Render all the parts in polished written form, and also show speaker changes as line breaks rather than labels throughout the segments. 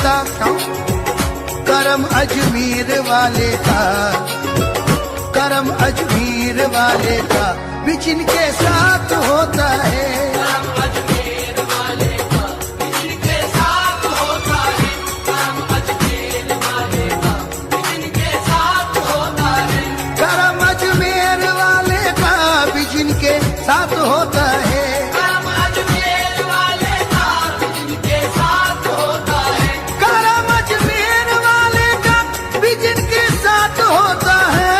का, करम अजमेर वाले का, करम अजमेर वाले का भी जिनके साथ होता है।
करम अजमेर वाले का भी जिनके साथ होता है, करम अजमेर वाले का भी जिनके साथ होता है,
करम अजमेर वाले का भी जिनके साथ होता है।
करम अजमेर वाले का भी जिनके साथ होता है,
करम अजमेर वाले का भी जिनके साथ होता है।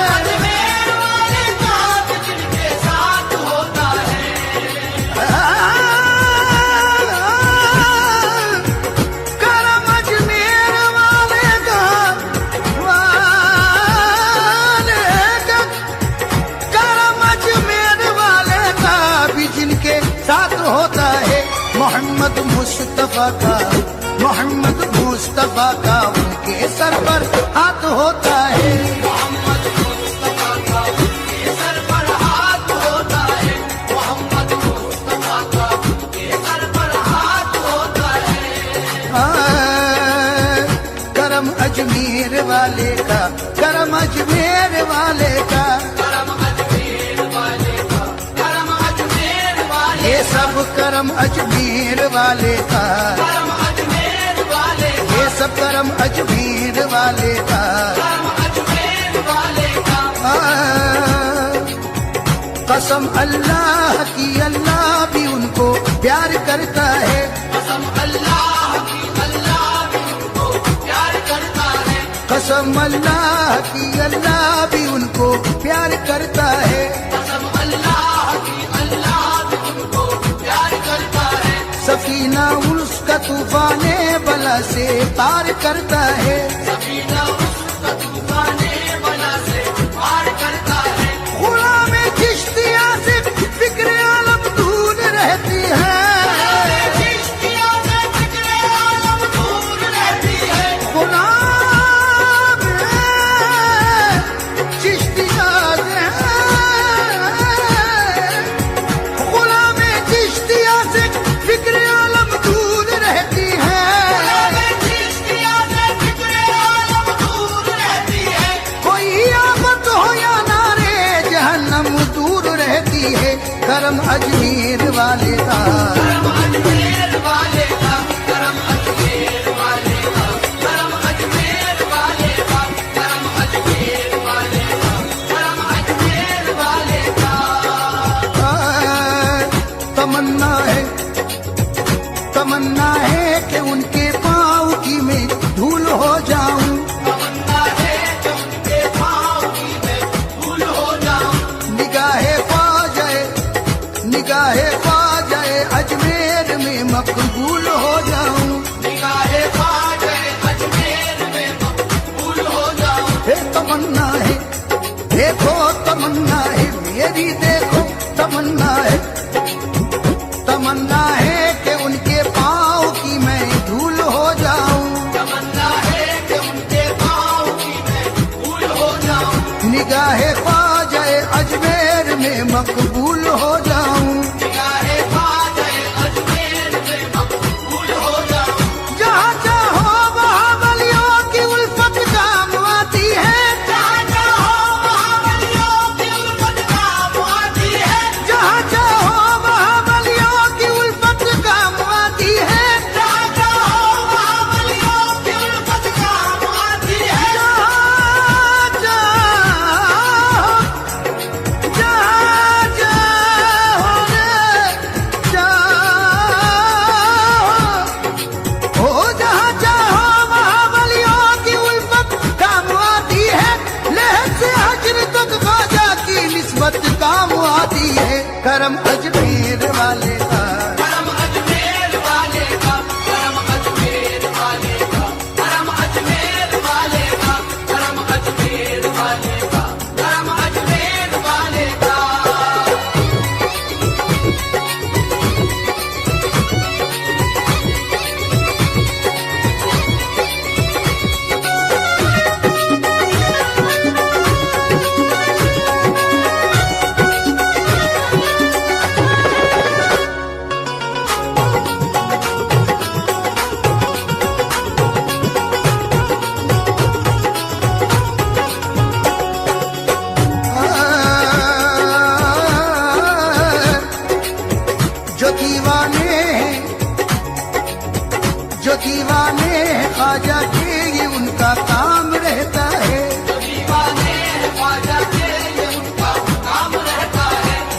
अजमेर वाले का भी जिनके साथ होता है,
करम अजमेर वाले का, करम अजमेर वाले का भी जिनके साथ होता है। मोहम्मद मुस्तफा का, मोहम्मद मुस्तफा का उनके सर पर हाथ होता है।
मोहम्मद मुस्तफा का उनके सर पर हाथ होता है, मोहम्मद मुस्तफा का उनके सर पर हाथ होता है,
करम अजमेर वाले का, करम अजमेर वाले का,
करम अजमेर वाले का, करम अजमेर वाले
ये सब करम अजमेर वाले का,
करम अजमेर वाले का,
ये सब करम अजमेर वाले का।
करम अजमेर वाले का,
कसम अल्लाह की अल्लाह भी उनको प्यार करता है।
कसम अल्लाह की अल्लाह भी उनको प्यार करता है,
कसम अल्लाह की अल्लाह भी उनको प्यार करता है।
कसम अल्लाह की अल्लाह भी उनको प्यार करता है,
सफीना उसका तूफाने बला से पार करता है।
सफीना उसका तूफाने बला से पार करता है,
गुलाम चिश्तिया से फिक्र आलम दूर रहती है।
चिश्तिया से फिक्रे आलम दूर रहती है,
गुलाम चिश्तिया से, गुलाम चिश्तिया से फिक्र आलम दूर रहती है।
चिश्तिया से फिक्रे आलम दूर रहती है,
कोई आफत हो या नारे जहन्नम दूर रहती है। करम अजमेर वाले का,
करम अजमेर वाले का, करम अजमेर वाले का, करम अजमेर वाले का, करम अजमेर वाले का, करम अजमेर वाले का,
तमन्ना है, तमन्ना है कि उनके पाँव की मैं धूल हो जाऊं।
तमन्ना है कि उनके पाँव की मैं धूल हो जाऊं,
निगाहे पा जाए, निगाहे पा जाए अजमेर में मकबूल हो जाऊं।
निगाहे पा जाए अजमेर में मकबूल हो जाऊं,
हे तमन्ना है, देखो तमन्ना है मेरी, देखो तमन्ना है, तमन्ना है कि उनके पाँव की मैं धूल हो जाऊं।
तमन्ना है कि उनके पाँव की मैं धूल हो जाऊं,
निगाहे पा जाए अजमेर में मकबूल हो जाऊं।
निगाहे पा जाए अजमेर में मकबूल हो जाऊं,
जहाँ चाहो वहाँ वलियों की उल्फत काम आती है।
जहाँ चाहो वहाँ वलियों की उल्फत काम आती है,
जहाँ चाहो वहाँ वलियों की उल्फत काम आती है।
जहाँ चाहो वहाँ वलियों की उल्फत काम आती है,
जहाँ चाहो वहाँ वलियों की उल्फत काम आती है। लहर से हजर तक ख्वाजा की निस्बत काम आती है। करम अजमेर वाले का,
करम अजमेर वाले का, करम अजमेर वाले का, करम अजमेर वाले का, करम अजमेर वाले का, करम अजमेर वाले का।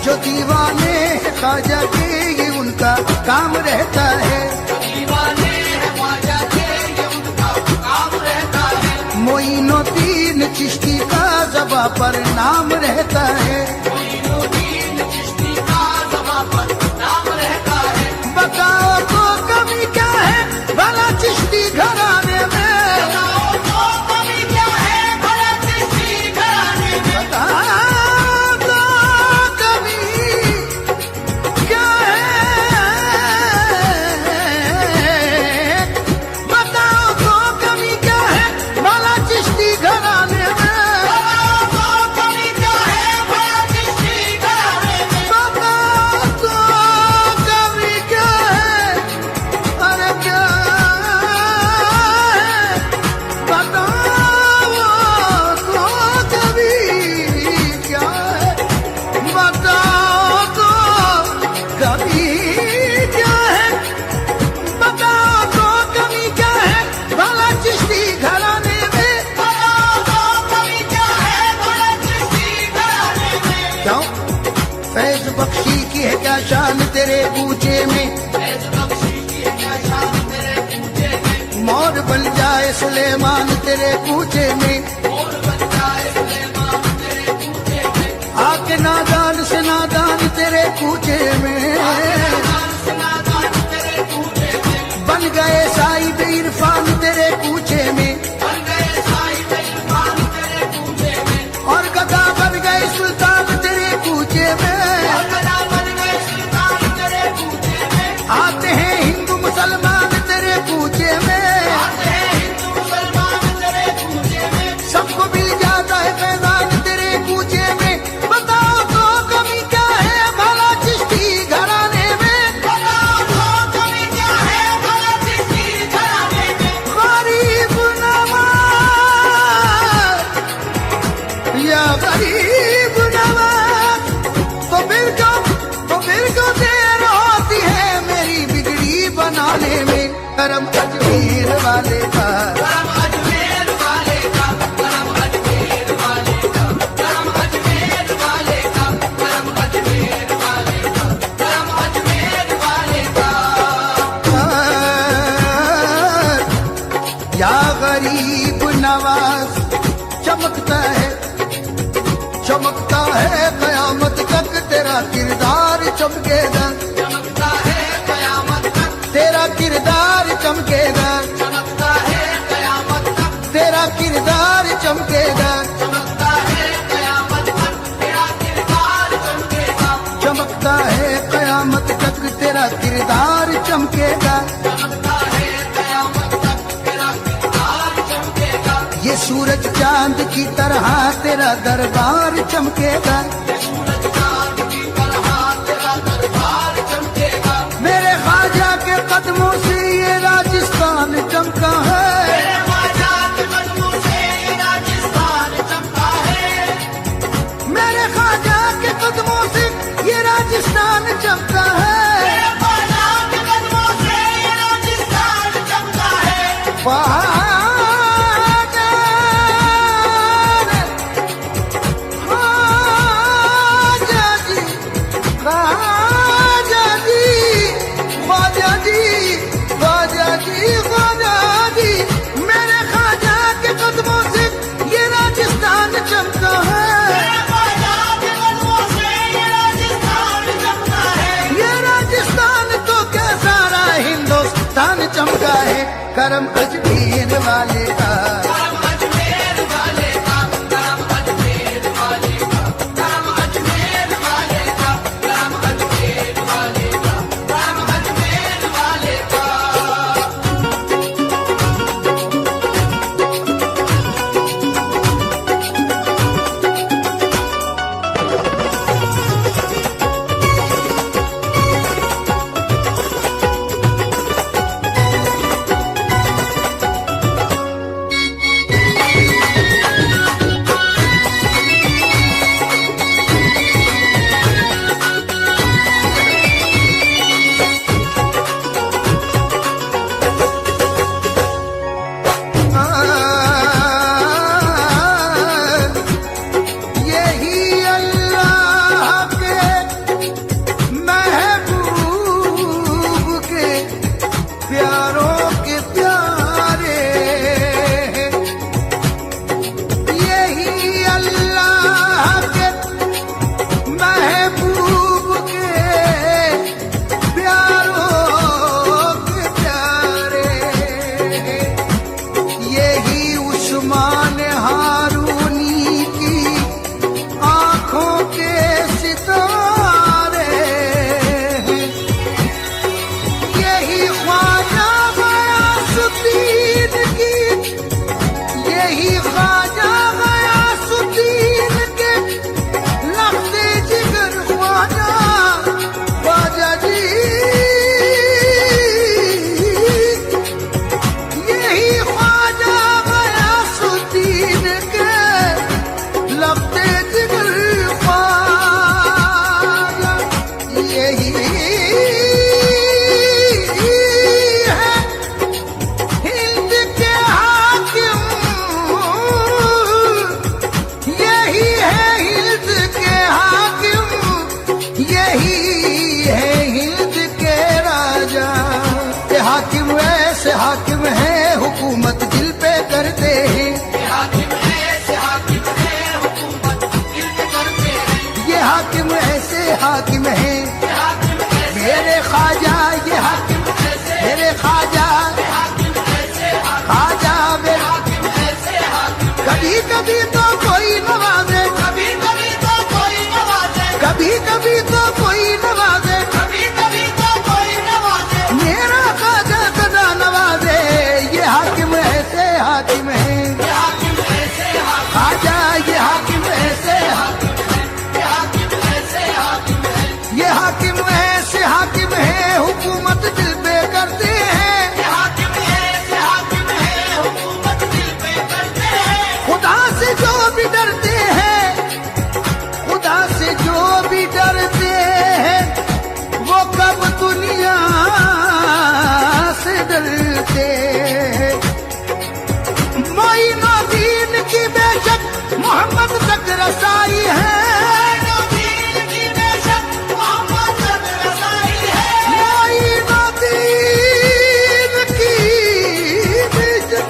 जो दीवाने हैं ख्वाजा के ये उनका काम रहता है।
दीवाने हैं ख्वाजा के ये उनका काम रहता है।
मोइनुद्दीन चिश्ती का ज़बां पर नाम रहता है।
मोइनुद्दीन चिश्ती का ज़बां पर नाम रहता है।
बताओ तो कमी क्या है भला चिश्ती घराने में,
बताओ तो कमी क्या है भला चिश्ती घराने में।
बताओ तो कमी क्या है, बताओ तो कमी क्या है भला चिश्ती घराने में।
बताओ तो कमी क्या है भला चिश्ती घराने में।
बताओ तो कमी क्या है, अरे क्या है, बताओ तो कमी क्या है, बताओ तो कमी क्या है, बताओ तो कमी क्या है भला चिश्ती घराने में।
बताओ तो कमी क्या है भला चिश्ती घराने में।
क्यों फैज बख्शी की है क्या शान तेरे कूचे में,
फैज़ बख्शी की है क्या शान तेरे कूचे में।
मोर बन जाए सुलेमान तेरे कूचे में।
और बन जाए सुलेमान तेरे कूचे में।
आके नादान से नादान तेरे कूचे में,
नादान से नादान तेरे कूचे में।
बन गए साहिब इरफान तेरे कूचे में।
बन गए साहिब इरफान तेरे कूचे में।
और गदा बन गए सुल्तान तेरे कूचे में।
और गदा बन गए सुल्तान तेरे कूचे में।
आते हैं हिंदू मुसलमान तेरे कूचे में,
आते हैं हिंदू मुसलमान तेरे कूचे में।
सबको मिल जाता है फैजान तेरे कूचे में। बताओ तो कमी क्या है भला चिश्ती घराने में।
बताओ तो कमी क्या है भला चिश्ती घराने में।
गरीब नवाज या गरीब नवाज, तो फिर क्यों देर होती है मेरी बिगड़ी बनाने में। करम अजमेर वाले का,
करम अजमेर वाले का, करम अजमेर वाले का, करम अजमेर वाले का, करम अजमेर वाले का, करम अजमेर वाले का।
या गरीब नवाज चमकता है कयामत तक तेरा किरदार चमकेगा।
चमकता है कयामत तक,
तेरा किरदार चमकेगा,
चमकता है कयामत तक,
तेरा किरदार चमकेगा।
चमकता है कयामत तक, तेरा किरदार चमकेगा।
चमकता है कयामत तक तेरा किरदार चमकेगा।
चमकता है कयामत तक, तेरा किरदार चमकेगा।
ये सूरज चांद की तरह तेरा दरबार चमकेगा।
सूरज चांद की तरह तेरा दरबार चमकेगा।
मेरे ख्वाजा के कदमों से ये राजस्थान चमका है।
मेरे ख्वाजा के कदमों से ये राजस्थान चमका है।
मेरे ख्वाजा के कदमों से ये राजस्थान चमका है।
मेरे ख्वाजा के कदमों से ये राजस्थान चमका है।
ख्वाजा रे, ख्वाजा जी, ख्वाजा जी, ख्वाजा जी, ख्वाजा जी, ख्वाजा जी, मेरे ख्वाजा के कदमों से ये राजस्थान चमका है।
मेरे ख्वाजा के कदमों से ये राजस्थान चमका है।
ये राजस्थान तो क्या सारा हिंदुस्तान चमका है। करम अजमेर वाले का,
करम अजमेर वाले का, करम अजमेर वाले का, करम अजमेर वाले का, करम अजमेर वाले का, करम अजमेर वाले का।
यही है हिंद के राजा। ये हाकिम ऐसे हाकिम है हुकूमत दिल पे करते हैं।
ये हाकिम ऐसे हाकिम है हुकूमत दिल पे करते हैं।
ये हाकिम ऐसे हाकिम है
ये हाकिम ऐसे
मेरे ख्वाजा। ये हाकिम
ऐसे
मेरे ख्वाजा
हाकिम ऐसे
ख्वाजा मेरे।
हाकिम ऐसे हाकिम।
कभी कभी तो कोई नवाजे,
कभी कभी तो कोई नवाजे,
कभी कभी तो कोई नवाजे,
कभी कभी तो कोई नवाजे।
मेरा ख्वाजा सदा नवाजे। ये हाकिम ऐसे हाकिम है
ये हाकिम ऐसे हाकिम।
ख्वाजा। ये हाकिम ऐसे
ये हाकिम ऐसे हाकिम है।
ये हाकिम ऐसे हाकिम है हुकूमत दिल पे करते हैं।
ये हाकिम ऐसे हाकिम है हुकूमत दिल पे करते हैं।
खुदा से जो भी डरते हैं, खुदा से जो भी डरते हैं, वो कब दुनिया से डरते हैं। मोइनुद्दीन की बेशक मोहम्मद तक रसाई है।
नबील की बेशक मोहम्मद तक रसाई है।
मोइनुद्दीन की बेशक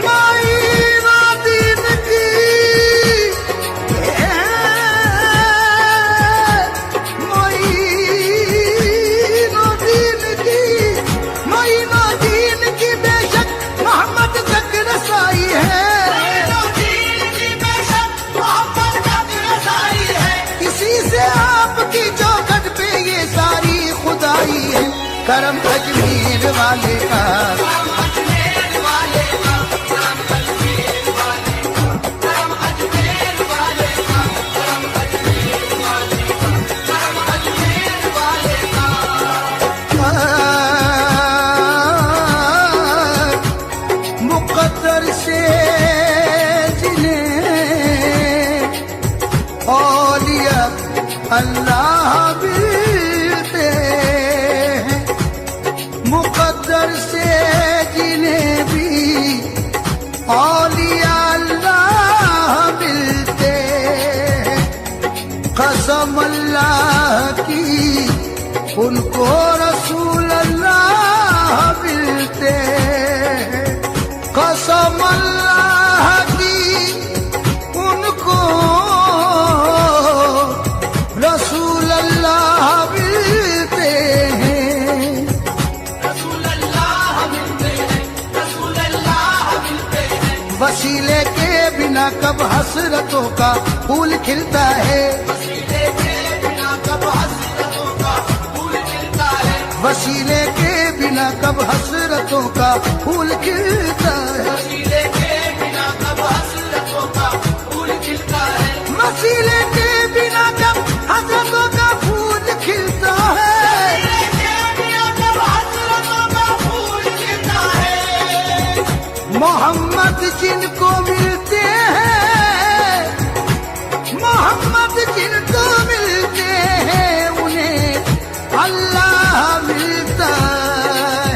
मोइनुद्दीन की मोइनुद्दीन की बेशक मोहम्मद तक रसाई है।
नबील की बेशक मोहम्मद तक रसाई है।
इसी से आपकी चौखट पे ये सारी खुदाई है। करम अजमेर वाले का,
करम अजमेर वाले का, करम अजमेर वाले का, करम अजमेर वाले का, करम अजमेर वाले का, करम अजमेर वाले का।
मुकद्दर से जिन्हें औलिया अल्लाह मिलते हैं। मुकद्दर से जिन्हें भी औलिया अल्लाह मिलते हैं। कसम अल्लाह की उनको रसूल अल्लाह मिलते हैं। कसम अल्लाह की उनको रसूल अल्लाह मिलते हैं।
रसूल अल्लाह मिलते हैं, रसूल अल्लाह मिलते हैं।
वसीले के बिना कब हसरतों का फूल खिलता है।
वसीले के बिना कब हसरतों का फूल खिलता है।
वसीले के बिना कब हसरतों का फूल खिलता है।
वसीले के बिना कब हसरतों का फूल खिलता है।
वसीले के बिना कब हसरतों का फूल खिलता है।
वसीले के बिना कब हसरतों का फूल खिलता है।
मोहम्मद जिनको मिलते हैं, मोहम्मद जिनको मिलते हैं, उन्हें अल्लाह मिलता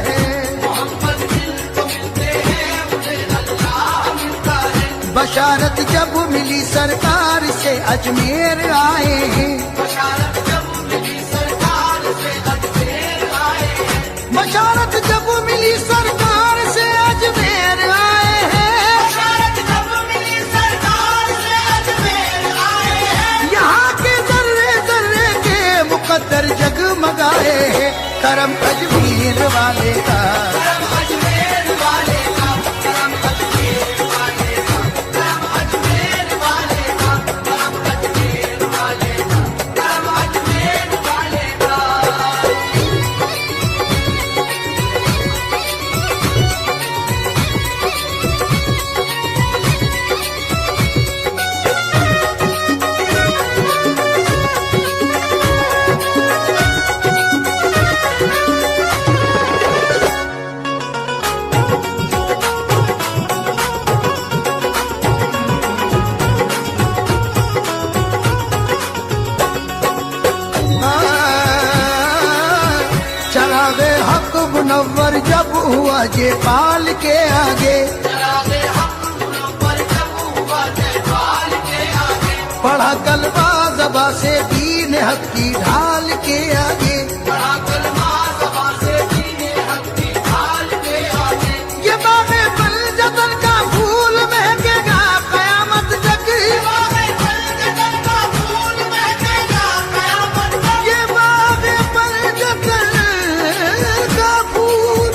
है।
मोहम्मद जिनको मिलते हैं उन्हें अल्लाह मिलता है।
बशारत जब मिली सरकार से अजमेर आए हैं।
बशारत जब मिली सरकार से अजमेर आए हैं।
बशारत जब मिली सरकार से अजमेर आए हैं।
बशारत जब मिली सरकार से अजमेर आए हैं।
यहाँ के जर्रे जर्रे के मुकद्दर जगमगाए हैं। करम अजमेर वाले का,
करम अजमेर वाले का, करम अजमेर वाले का, करम अजमेर वाले का, करम अजमेर वाले का, करम अजमेर वाले का।
चरागे हक मुनव्वर जब हुआ जे पाल के आगे।
चरागे हक मुनव्वर जब हुआ जयपाल के आगे।
पढ़ा कलमा ज़बा से दीन हक की ढाल के आगे,
बड़ा कलमा ज़बा से दीने हक की ढाल के आगे।
ये बाग़े बलजतन का फूल महकेगा क़यामत तक,
बाग़े बलजतन का फूल महकेगा क़यामत तक।
ये बाग़े बलजतन का फूल,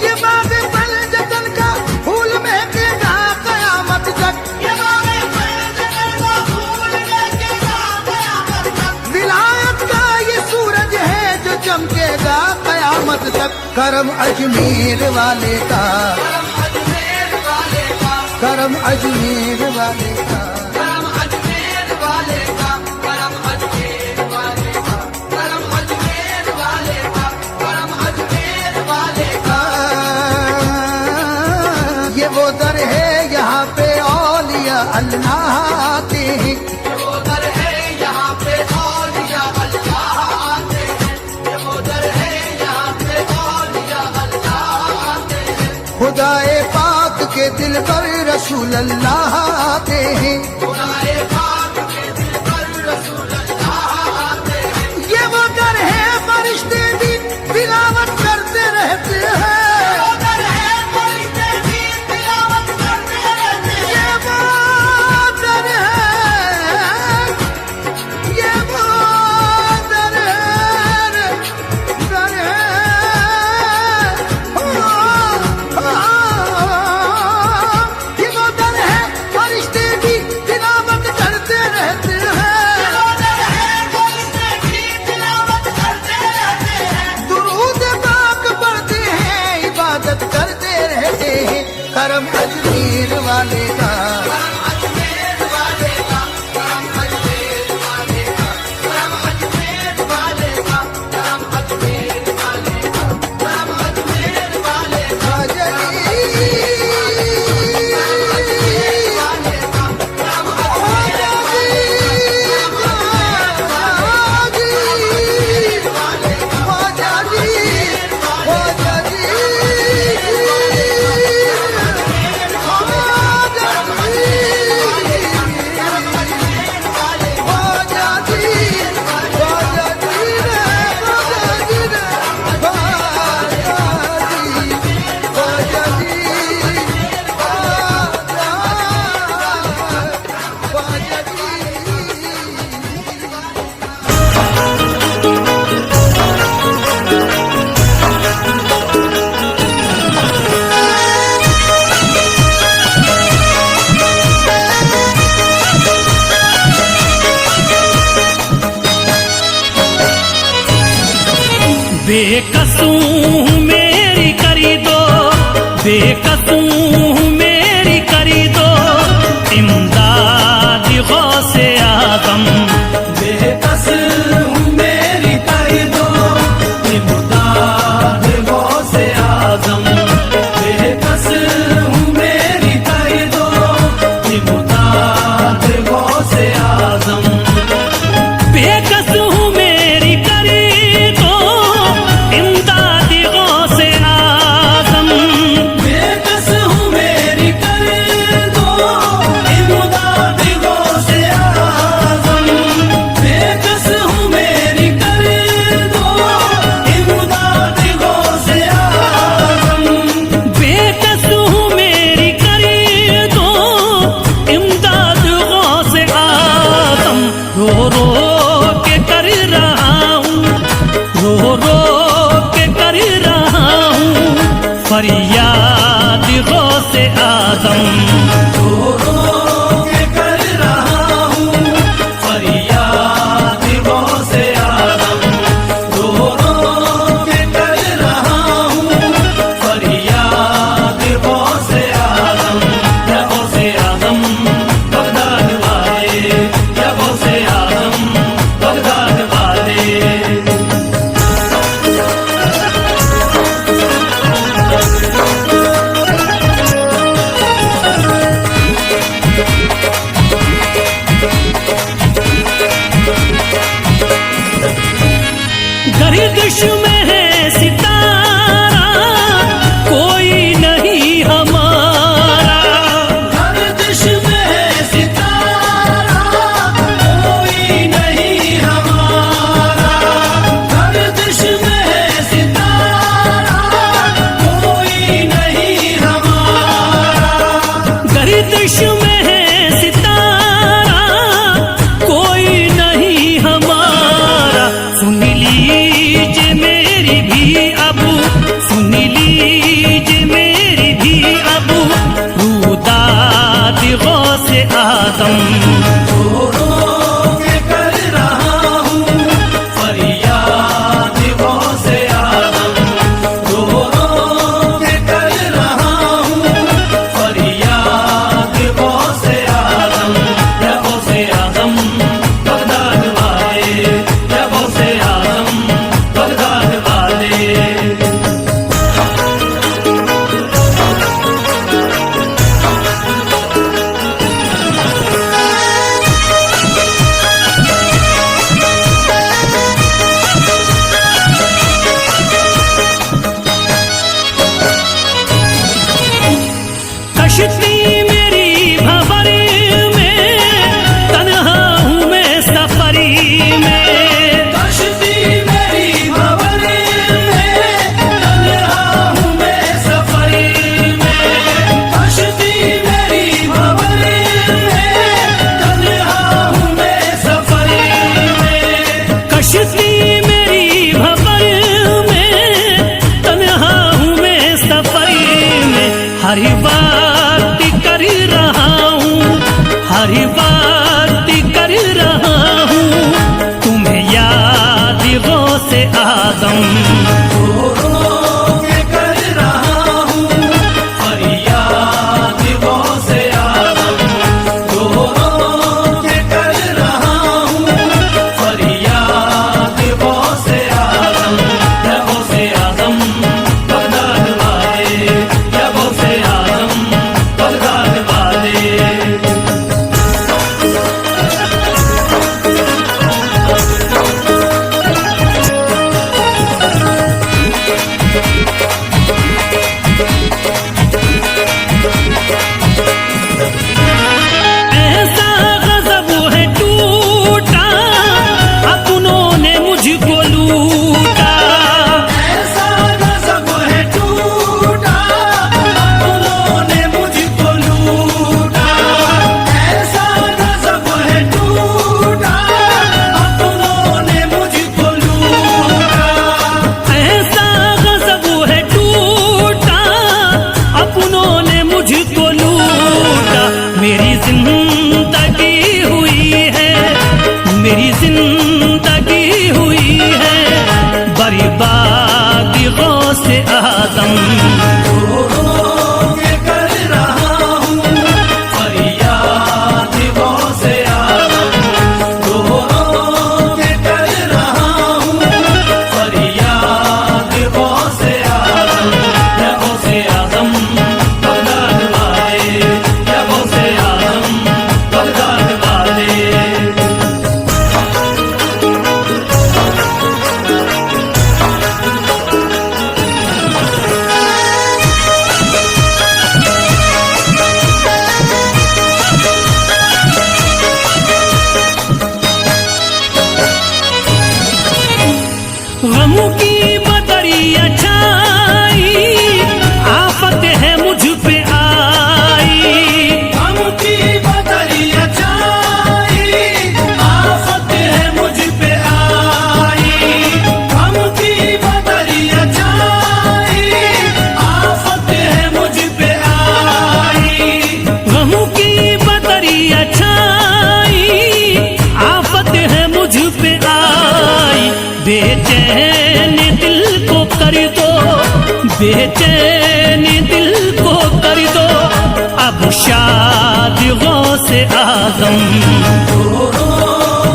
ये बाग़े बलजतन का फूल महकेगा क़यामत तक।
ये बाग़े बलजतन का फूल महकेगा क़यामत तक।
विलायत का ये सूरज है जो चमकेगा क़यामत तक। करम अजमेर वाले का,
करम अजमेर वाले का,
करम अजमेर वाले का,
करम अजमेर वाले का, करम अजमेर वाले का, करम अजमेर वाले का, करम अजमेर वाले का।
ये वो दर है यहाँ पे औलिया अल्लाह आते हैं,
ये वो दर है यहाँ पे औलिया अल्लाह आते हैं। ये वो दर है यहाँ पे औलिया अल्लाह आते हैं।
खुदाए पाक के दिल पर रसूल अल्लाह आते हैं।
खुदाए पाक के दिल पर रसूल अल्लाह आते हैं।
ये वो दर है फरिश्ते भी तिलावत करते रहते हैं।
वो दर है फरिश्ते भी तिलावत करते रहते हैं।
ये वो दर है, ये वो दर है, दर है। ये वो दर है फरिश्ते भी तिलावत करते रहते हैं।
वो दर है फरिश्ते भी तिलावत करते रहते हैं।
दुरूद पाक पढ़ते हैं, इबादत करते रहते हैं। करम अजमेर वाले का,
करम अजमेर वाले का, करम अजमेर वाले का, करम अजमेर वाले का, करम अजमेर वाले का, करम अजमेर वाले का,
ख्वाजा जी,
वाले का, करम
ख्वाजा जी, ख्वाजा जी, ख्वाजा जी,
बेकसूं मेरी करी दो, बेकसूं मेरी करी दो इमदाद गौसे आज़म। बेकसूं मेरी करी दो इमदाद गौसे आज़म। बेकसूं मेरी करी दो इमदाद गौसे आज़म। बेकसूं मेरी करी दो इमदाद गौसे आज़म। बेकसूं मेरी करी दो इमदाद गौसे आज़म। बेकसूं मेरी करी दो इमदाद गौसे आज़म। बेकसूं मेरी करी दो इमदाद गौसे आज़म। रो रो के कर रहा हूँ, रो रो के कर रहा हूँ फरियाद गौसे आज़म। रो रो के कर रहा हूँ फरियाद गौसे आज़म। रो रो के कर रहा हूँ फरियाद गौसे आज़म। या गौसे आज़म बगदाद वाले, या गौसे आज़म बगदाद वाले। गर्दिश में है सितारा कोई नहीं हमारा। गर्दिश में है सितारा आजम।
के कर रहा हूँ फरियाद गौसे आजम, के कर रहा हूँ फरियाद गौसे आजम। या गौसे आजम बगदाद वाले, या गौसे आजम बगदाद वाले।
कश्ती मेरी भंवर में, तन्हा हूँ मैं सफरी में।
कश्ती मेरी भंवर में, तन्हा हूँ मैं सफरी में। कश्ती मेरी भंवर में, तन्हा हूँ मैं सफरी में।
कश्ती मेरी भंवर में, तन्हा हूँ मैं सफरी में। हर बात कर रहा हूँ, हर बात कर रहा हूँ, तुम्हें याद गौसे आजम।
के कर रहा हूँ फरियाद गौसे आजम, के कर रहा हूँ फरियाद गौसे आजम। या गौसे आजम बगदाद वाले, या गौसे आजम बगदाद वाले।
ऐसा गजब है टूटा, अपनों ने मुझको लूटा।
ऐसा गजब है टूटा, अपनों ने मुझको लूटा। ऐसा गजब है टूटा, अपनों ने मुझको लूटा।
ऐसा गजब है टूटा, अपनों ने मुझको लूटा। मेरी जिंदगी हुई है, मेरी जिंदगी हुई है बर्बाद गौसे आजम।
के कर रहा हूँ फरियाद गौसे आजम, के कर रहा हूँ फरियाद गौसे आजम। या गौसे आजम बगदाद वाले, या गौसे आजम बगदाद वाले।
गम की बदरिया छाई, आफत है मुझ पे आई।
गम की बदरिया छाई, आफत है मुझ पे आई। गम की बदरिया छाई, आफत है मुझ पे आई।
गम की बदरिया छाई, आफत है मुझ पे आई। बेचैन दिल को कर दो, बेचैन दिल को कर दो, अब शाद गौसे आजम।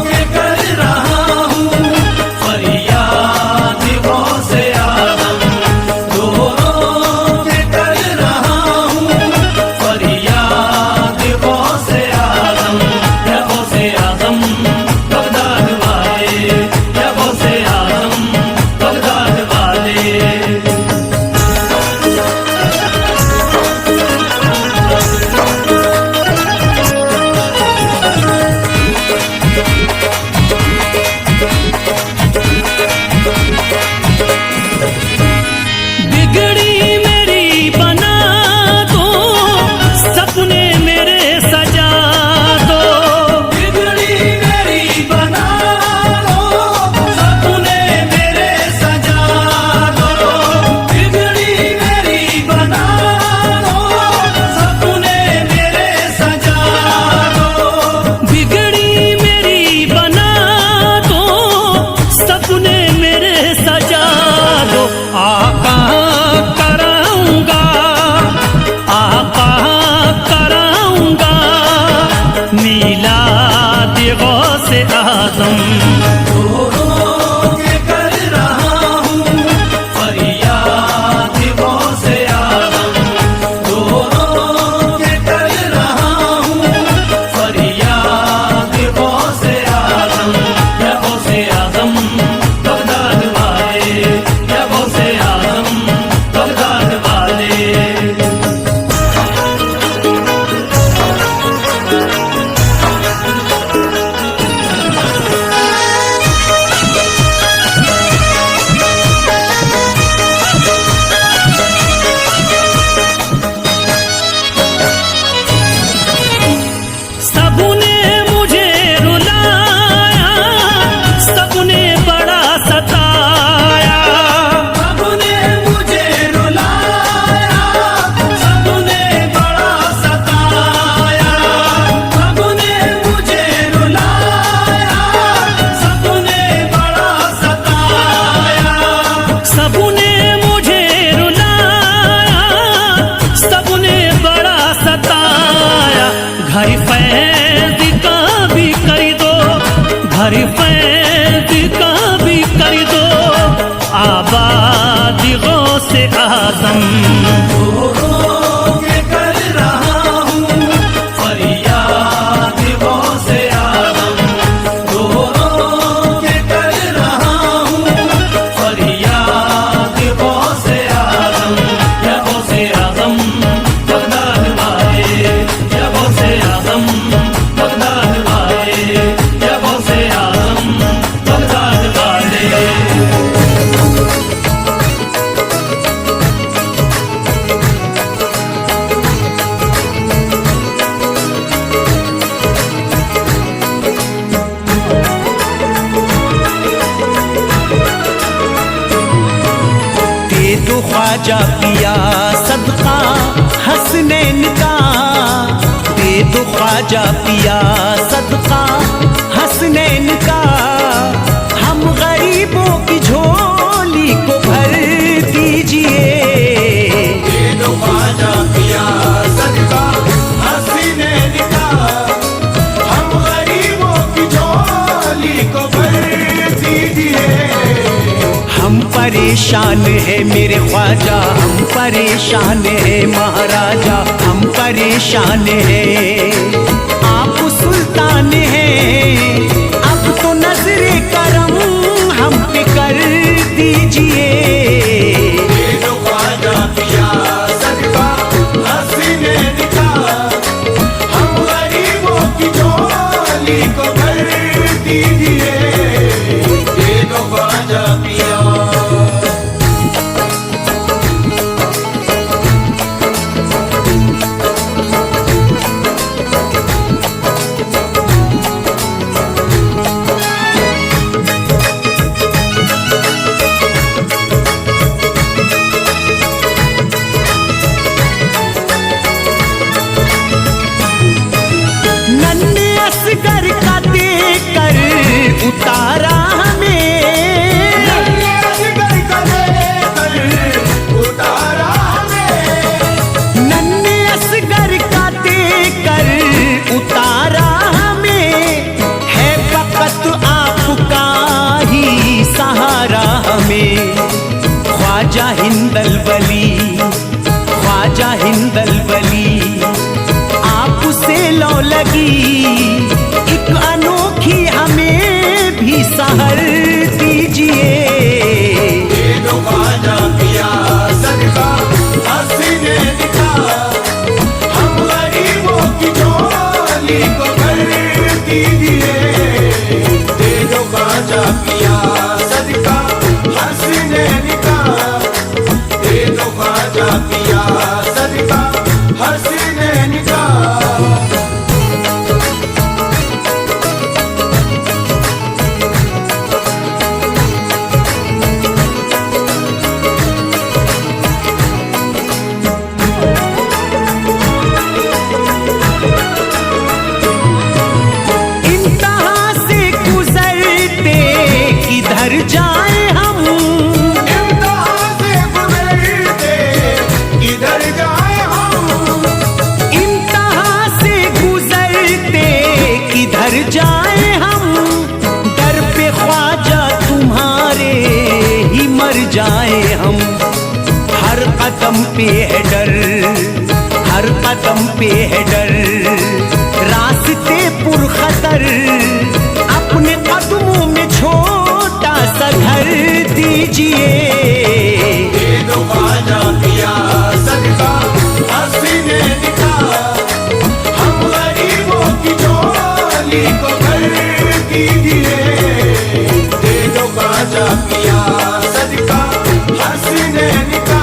के कर रहा हूँ फरियाद गौसे आजम, के कर रहा हूँ फरियाद गौसे आजम। या गौसे आजम बगदाद वाले, या गौसे आजम बगदाद वाले।
आजम। रो रो के कर रहा हूँ फरियाद गौसे आजम, रो रो के कर रहा हूँ फरियाद गौसे आजम। या गौसे आजम बगदाद वाले, या गौसे आजम बगदाद वाले, या गौसे आजम बगदाद वाले।
दे दो ख्वाजा पिया सदका हसनैन का, दे दो ख्वाजा पिया सदका हसनैन का। हम गरीबों की झोली को भर दीजिए।
दे दो ख्वाजा पिया सदका हसनैन का, हम गरीबों की झोली को भर दीजिए।
हम परेशान है मेरे ख्वाजा, हम परेशान है महाराजा, हम परेशान है। आप सुल्तान हैं, अब तो नजरे करम हम पे कर दीजिए।
दे दो ख्वाजा पिया सदका हसनैन का, हम गरीबों की झोली को भर दीजिए। दे दो ख्वाजा पिया।
नन्हे असगर का देकर उतारा हमें,
उतारा हमें,
नन्हे असगर का देकर उतारा हमें। है फकत आपका ही सहारा हमें। ख्वाजा हिंदल वली, ख्वाजा हिंदल वली, आपसे लो लगी एक अनोखी हमें भी सहर दीजिए।
दे दो ख्वाजा पिया सदका हसनैन का, हम गरीबों की झोली को भर दीजिए। दे दो ख्वाजा पिया सदका हसनैन का, दे दो ख्वाजा पिया सदका हसनैन का।
इंतहा से गुजरते किधर जाए हम,
इम्तिहान से गुजरते किधर जाए हम,
इंतहा से गुजरते किधर जाए हम। दर पे ख्वाजा तुम्हारे ही मर जाए हम। हर कदम पे है डर, हर कदम पे है डर, रास्ते पुरखतर। अपने कदमों में छोटा सा घर दीजिए।
दे दो ख्वाजा पिया सदका हसनैन का, हम गरीबों की झोली को भर दीजिए। दे दो ख्वाजा पिया सदका हसनैन का,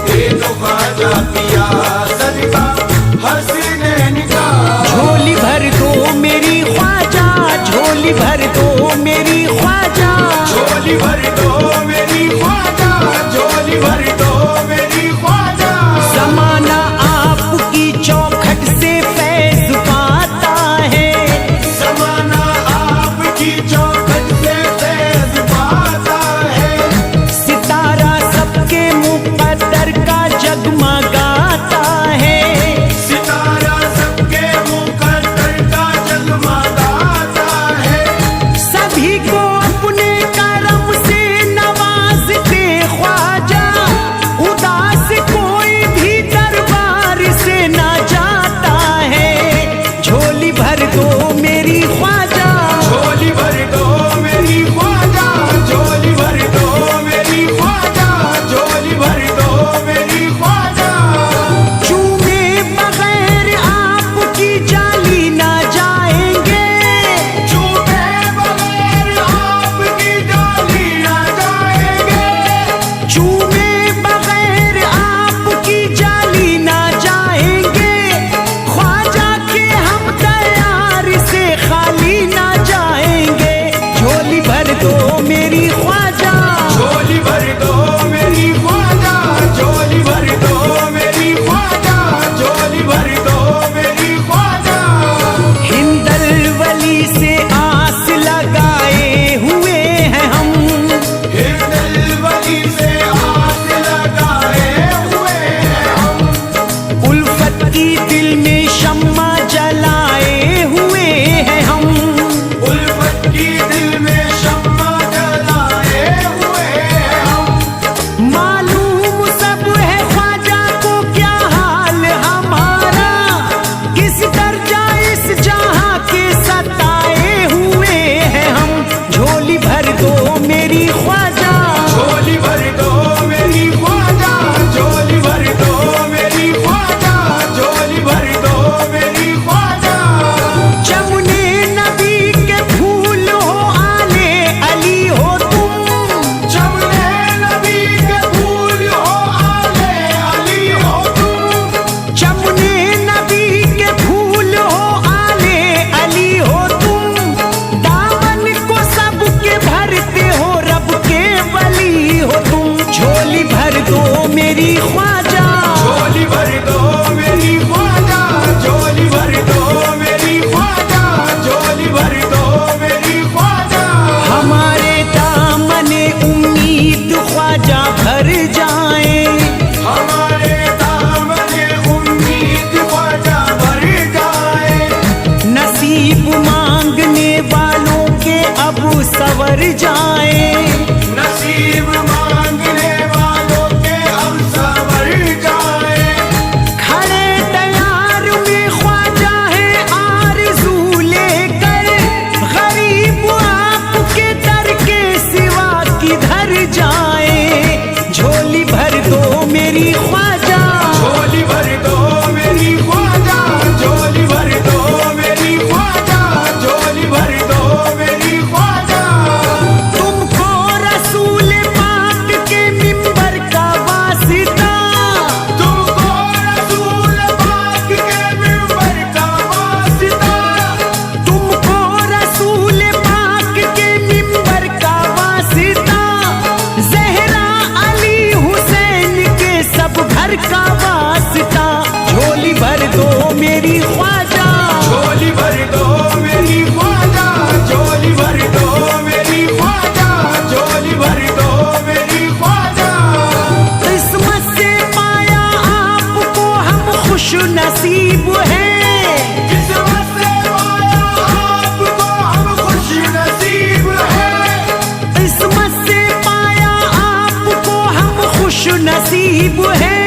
दे दो ख्वाजा पिया सदका हसनैन का।
झोली भर दो मेरी ख्वाजा, झोली भर दो मेरी ख्वाजा।
झोली भर दो मेरी ख्वाजा, झोली भर दो मेरी ख्वाजा।
जमाना आपकी चौखट से फैज पाता है,
जमाना आपकी चौखट से फैज पाता है।
सितारा सबके मुकद्दर का जगमगाता है।
सितारा सबके मुकद्दर का जगमगाता है।
सभी को अपने करम से नवा दो मेरी ख्वाजा,
झोली भर दो मेरी ख्वाजा, झोली भर दो मेरी ख्वाजा, झोली भर दो मेरी ख्वाजा।
हिंदल वली से आस लगाए हुए हैं हम,
हिंदल वली से आस लगाए हुए हैं हम,
उल्फत की दिल में शम्मा जलाए हुए हैं हम,
उल्फत की दिल में शम्मा जलाए हुए हैं हम।
मालूम सब है ख्वाजा को क्या हाल हमारा, किस दर्जा इस जहां के सताए हुए हैं हम। झोली भर दो मेरी ख्वाजा,
झोली भर दो मेरी ख्वाजा, झोली भर दो मेरी ख्वाजा, झोली भर दो मेरी ख्वाजा।
जमुने नबी के फूल हो आले अली हो तुम,
जमुने नबी के फूल हो आले अली हो तुम,
जमुने नबी के फूल हो आले अली हो तुम। दामन को सबके भरते हो रब के वली हो तुम। झोली भर दो मेरी ख्वाजा,
झोली भर दो मेरी ख्वाजा, झोली भर दो मेरी ख्वाजा, झोली भर दो मेरी ख्वाजा।
हमारे दामने उम्मीद ख्वाजा भर जाए,
हमारे दामने उम्मीद ख्वाजा भर जाए,
नसीब मांगने वालों के अब सवर जाए।
नसीब मांगने वालों के अब सवर जाए।
खड़े तैयार में ख्वाजा है आरज़ू लेकर, गरीब आपके दर के सिवा किधर जाए। झोली भर दो मेरी ख्वाजा,
झोली भर दो मेरी ख्वाजा, झोली भर दो मेरी ख्वाजा, झोली भर दो मेरी ख्वाजा।
तुमको रसूल पाक के मिंबर का वास्ता,
तुमको रसूल पाक के मिंबर का वास्ता,
तुमको रसूल पाक के मिंबर का वास्ता। ज़हरा अली हुसैन के सब घर का वास्ता। झोली भर दो मेरी ख्वाजा,
झोली भर दो मेरी ख्वाजा, झोली भर दो मेरी ख्वाजा, झोली भर दो मेरी ख्वाजा।
किस्मत से पाया आपको हम खुश नसीब हैं,
किस्मत से पाया आपको हम खुश नसीब हैं,
किस्मत से पाया आपको हम खुश नसीब हैं।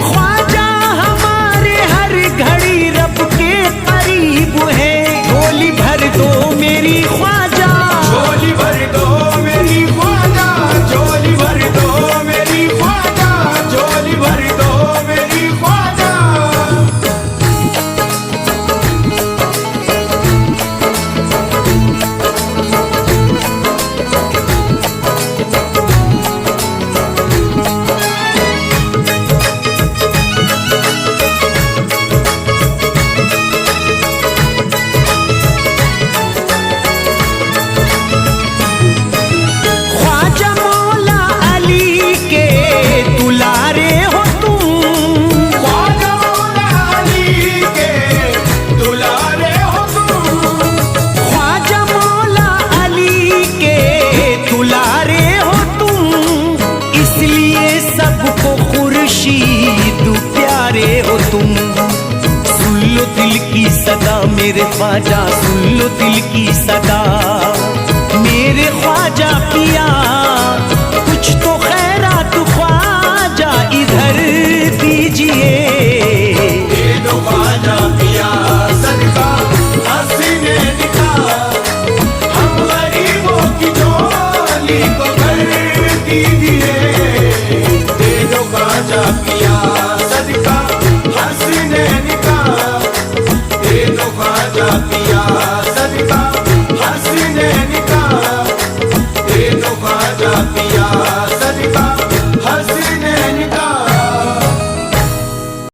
ख्वाजा हमारे हर घड़ी रब के करीब है। झोली भर दो मेरी ख्वाजा,
झोली भर दो मेरी ख्वाजा, झोली भर दो मेरी ख्वाजा, झोली भर दो मेरी ख्वाजा।
ख्वाजा मौला अली के दुलारे हो तुम,
ख्वाजा मौला अली के दुलारे हो तुम,
ख्वाजा मौला अली के दुलारे हो तुम। इसलिए सबको खुर्शीद प्यारे हो तुम। सुन लो दिल की सदा मेरे ख्वाजा, सुन लो दिल की सदा मेरे ख्वाजा पिया। कुछ तो खैरात ख्वाजा इधर दीजिए।
दे दो ख्वाजा पिया सदका हसीने दिखा, हम गरीबों की झोली को भर दीजिए। दे दो ख्वाजा पिया सदका हसीने दिखा, दे दो ख्वाजा पिया